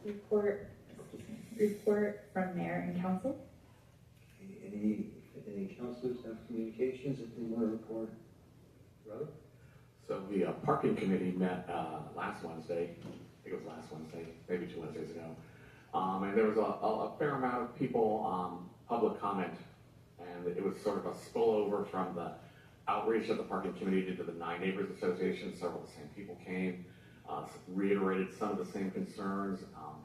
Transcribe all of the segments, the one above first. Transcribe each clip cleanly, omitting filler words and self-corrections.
report from mayor and council. Any councilors have communications that they want to report? Brother? So the parking committee met last Wednesday, I think it was last Wednesday, maybe 2 Wednesdays ago. And there was a fair amount of people, public comment, and it was sort of a spillover from the outreach that the parking committee did to the 9 Neighbors Association. Several of the same people came, reiterated some of the same concerns,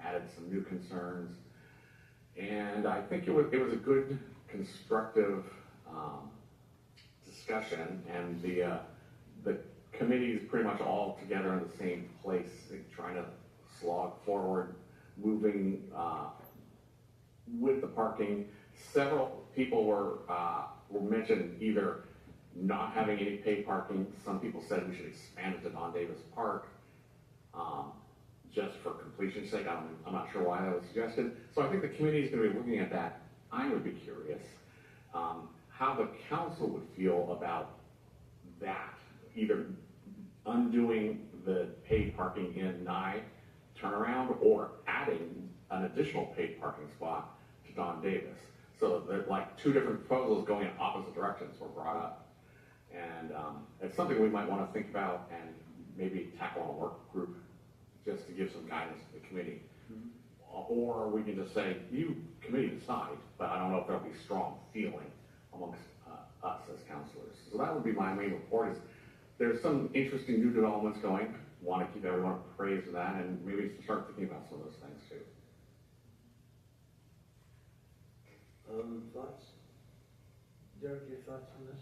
added some new concerns. And I think it was a good, constructive discussion, and the committee is pretty much all together in the same place, trying to slog forward, moving with the parking. Several people were mentioned either not having any paid parking. Some people said we should expand it to Don Davis Park, just for completion's sake. I'm not sure why that was suggested. So I think the committee is going to be looking at that. I would be curious how the council would feel about that, either undoing the paid parking in Nye turnaround or adding an additional paid parking spot to Don Davis. So that like 2 different proposals going in opposite directions were brought up. And it's something we might want to think about and maybe tackle on a work group just to give some guidance to the committee. Mm-hmm. Or we can just say, you committee decide, but I don't know if there'll be strong feeling amongst us as counselors. So that would be my main report. Is there's some interesting new developments going. Want to keep everyone appraised of that, and maybe start thinking about some of those things too. Thoughts? Derek, your thoughts on this?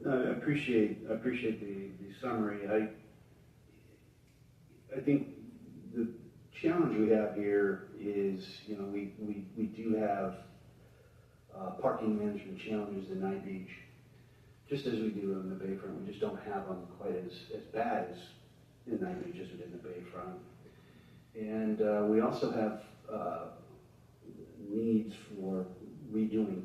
No, I appreciate the summary. I think the challenge we have here is, we do have parking management challenges in Nye Beach, just as we do on the Bayfront. We just don't have them quite as bad as in Nye Beach as we did in the Bayfront. And we also have needs for redoing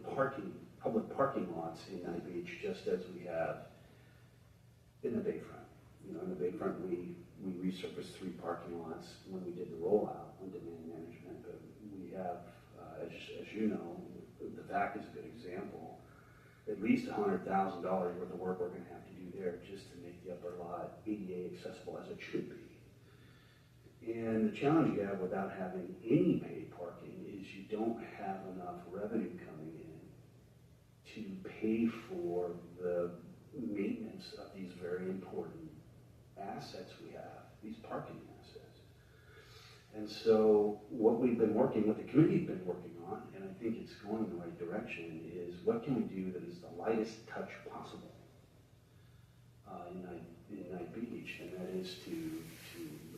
public parking lots in Nye Beach, just as we have in the Bayfront. In the Bayfront, we resurfaced 3 parking lots when we did the rollout on demand management, but we have, as you know, the VAC is a good example, at least $100,000 worth of work we're going to have to do there just to make the upper lot ADA accessible as it should be. And the challenge you have without having any paid parking is you don't have enough revenue coming in to pay for the maintenance of these very important assets we have, these parking assets. And so what we've been working, what the committee's been working on, and I think it's going in the right direction, is what can we do that is the lightest touch possible in Nye Beach, and that is to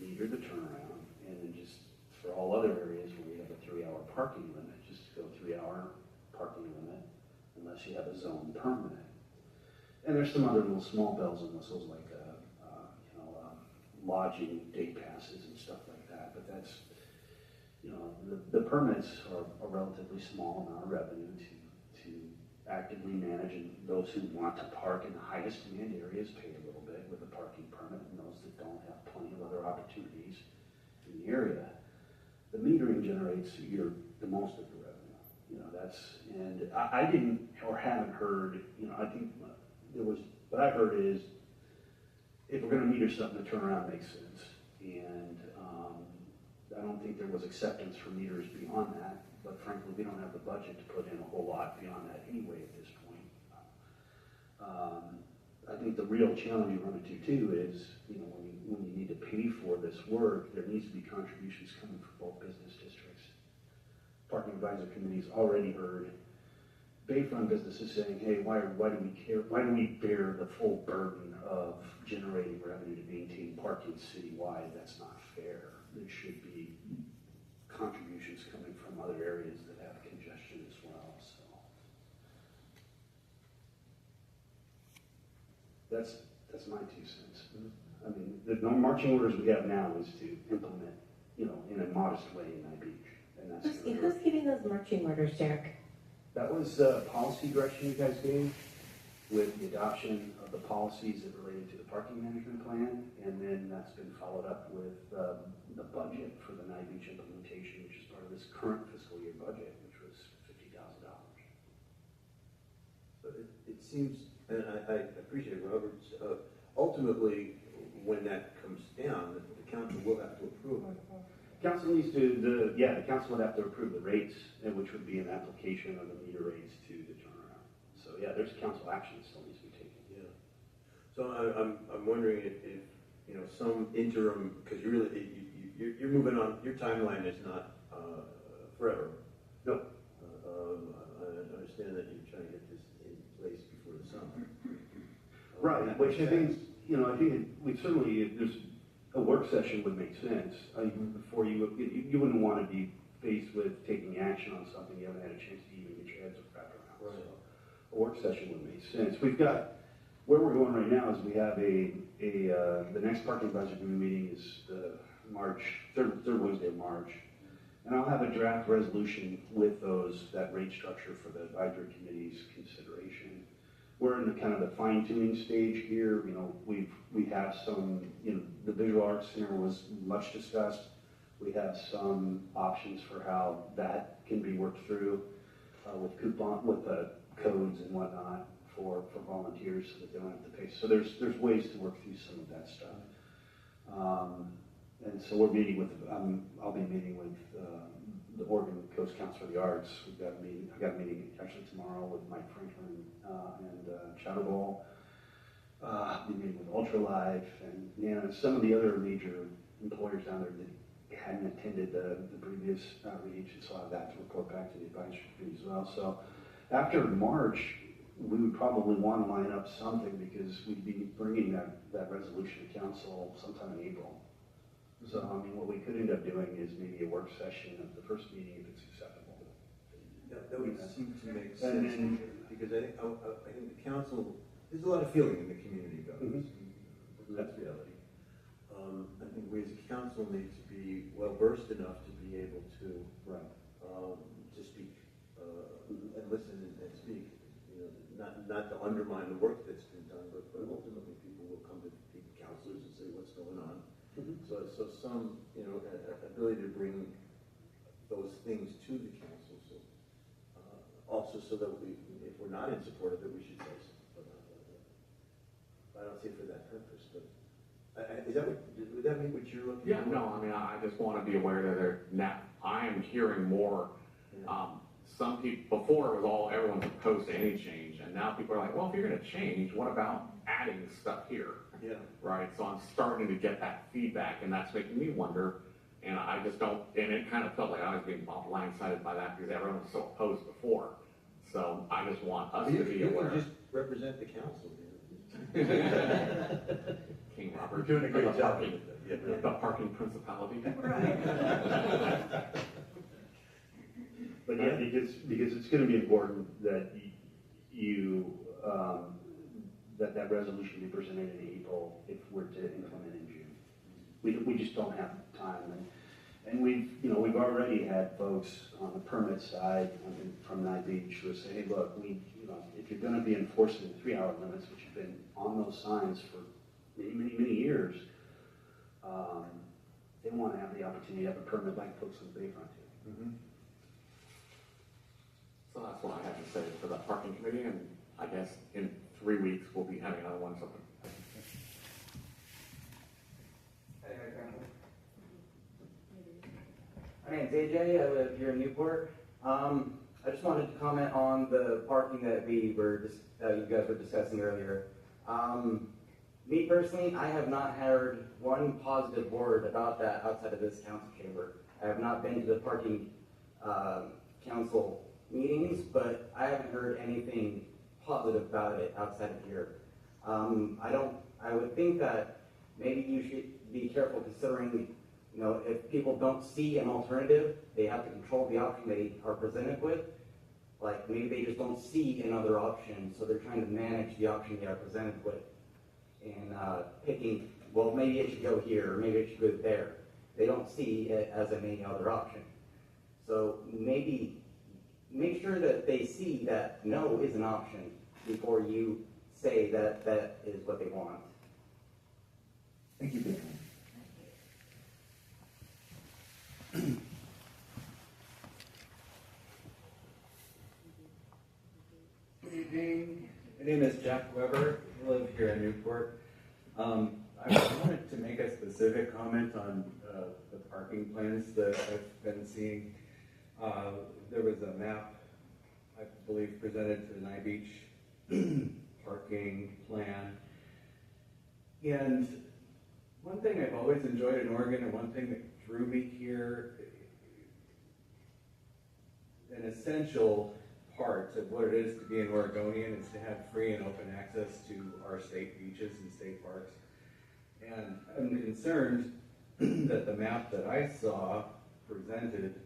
meter the turnaround, and then just for all other areas where we have a 3-hour parking limit, just go 3-hour parking limit unless you have a zone permit. And there's some other little small bells and whistles like lodging day passes and stuff like that, but that's, the permits are a relatively small amount of revenue to actively manage, and those who want to park in the highest demand areas pay a little bit with a parking permit, and those that don't have plenty of other opportunities in the area. The metering generates the most of the revenue. And I didn't or haven't heard, I think what I heard is, if we're going to meter something, the turnaround makes sense. And I don't think there was acceptance for meters beyond that, but frankly, we don't have the budget to put in a whole lot beyond that anyway at this point. I think the real challenge you run into too is, when you need to pay for this work, there needs to be contributions coming from both business districts. Parking Advisory Committee's already heard Bayfront businesses saying, hey, why do we care? Why do we bear the full burden of generating revenue to maintain parking citywide? That's not fair. There should be contributions coming from other areas that have congestion as well. So that's my 2 cents. I mean, the marching orders we have now is to implement, in a modest way in Nye Beach, and that's Who's giving those marching orders, Derek? that was policy direction you guys gave. with the adoption of the policies that related to the parking management plan, and then that's been followed up with the budget for the Nye Beach implementation, which is part of this current fiscal year budget, which was $50,000. But it seems, and I appreciate Robert's, ultimately, when that comes down, the council will have to approve it. Council needs to, the council would have to approve the rates, which would be an application of the meter rates to the turnaround. So yeah, there's council action that still needs to be taken. Yeah. So I'm wondering if, you know, some interim, because you're moving on, your timeline is not forever. No. I understand that you're trying to get this in place before the summer. Right, which I think, you know, I think we certainly, there's a work session would make sense. Before you wouldn't want to be faced with taking action on something you haven't had a chance to even get your heads wrapped around. Right. So a work session would make sense. We've got, where we're going right now is we have the next parking advisory meeting is the third Wednesday of March. And I'll have a draft resolution with that rate structure for the advisory committee's consideration. We're in the kind of the fine tuning stage here. You know, we have some, you know, the visual arts center was much discussed. We have some options for how that can be worked through with codes and whatnot for volunteers so that they don't have to pay. So there's ways to work through some of that stuff. And so we're meeting with, I'll be meeting with the Oregon Coast Council for the Arts. I've got a meeting actually tomorrow with Mike Franklin and Chatterball. I'll be meeting with Ultralife and some of the other major employers down there that hadn't attended the previous outreach, and so I'll have that to report back to the advisory committee as well. So after March, we would probably want to line up something because we'd be bringing that resolution to council sometime in April. So, I mean, what we could end up doing is maybe a work session of the first meeting if it's acceptable. That would seem to make sense, because I think the council, there's a lot of feeling in the community about this. That's reality. I think we as a council need to be well versed enough to be able to speak and listen and speak. You know, not to undermine the work that's been done, but ultimately people will come to the councilors and say what's going on. So some, you know, ability to bring those things to the council. So also so that if we're not in support of it, we should say so. I don't see it for that purpose, but would that mean what you're looking for? Yeah, no, I mean, I just want to be aware that now I am hearing more. Some people, before it was everyone's opposed to any change, and now people are like, well, if you're going to change, what about adding stuff here? Yeah. Right, so I'm starting to get that feedback, and that's making me wonder, and I just don't, and it kind of felt like I was being blindsided by that because everyone was so opposed before. So I just want us to be aware. You can just represent the council. King Robert. You're doing a great the job. Parking, the parking principality. Right. But yeah, because it's going to be important that that resolution be presented in April if we're to implement in June. We just don't have time, and we've already had folks on the permit side from Nye Beach who say, hey, look, if you're going to be enforcing the 3-hour limits, which have been on those signs for many years, they want to have the opportunity to have a permit like folks on the Bayfront do. Mm-hmm. So that's what I have to say for the parking committee, and I guess in 3 weeks we'll be having another one. Something. My name's AJ. I live here in Newport. I just wanted to comment on the parking that you guys were discussing earlier. Me personally, I have not heard one positive word about that outside of this council chamber. I have not been to the parking council meetings, but I haven't heard anything positive about it outside of here. I would think that maybe you should be careful considering, if people don't see an alternative, they have to control the option they are presented with. Like maybe they just don't see another option, so they're trying to manage the option they are presented with. And picking, well, maybe it should go here, or maybe it should go there. They don't see it as any other option. So maybe make sure that they see that no is an option before you say that that is what they want. Thank you, Bill. Good evening. My name is Jack Weber. I live here in Newport. I wanted to make a specific comment on the parking plans that I've been seeing. There was a map, I believe, presented to the Nye Beach parking plan. And one thing I've always enjoyed in Oregon, and one thing that drew me here, an essential part of what it is to be an Oregonian is to have free and open access to our state beaches and state parks. And I'm concerned that the map that I saw presented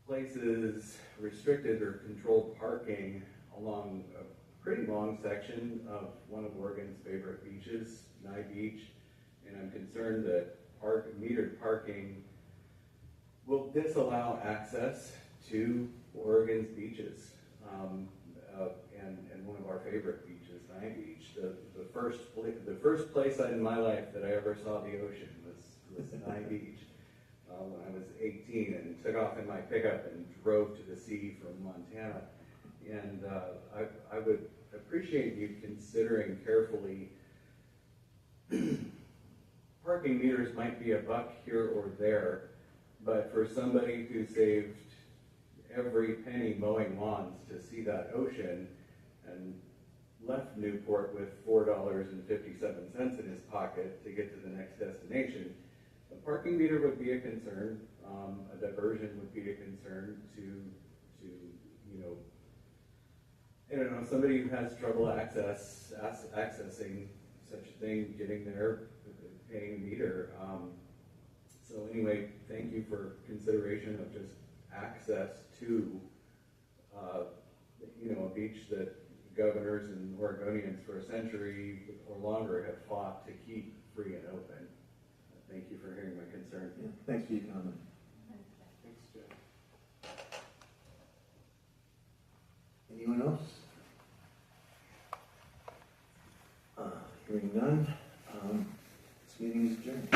places restricted or controlled parking along a pretty long section of one of Oregon's favorite beaches, Nye Beach. And I'm concerned that metered parking will disallow access to Oregon's beaches, and one of our favorite beaches, Nye Beach. The first place in my life that I ever saw the ocean was Nye Beach when I was 18 and took off in my pickup and drove to the sea from Montana. And I would appreciate you considering carefully. Parking meters might be $1 here or there, but for somebody who saved every penny mowing lawns to see that ocean and left Newport with $4.57 in his pocket to get to the next destination, a parking meter would be a concern. A diversion would be a concern to I don't know, somebody who has trouble accessing such a thing, getting there, paying a meter. So anyway, thank you for consideration of just access to, a beach that governors and Oregonians for a century or longer have fought to keep free and open. Thank you for hearing my concern. Yeah, thanks for your comment. Thanks, Jeff. Anyone else? Hearing none, this meeting is adjourned.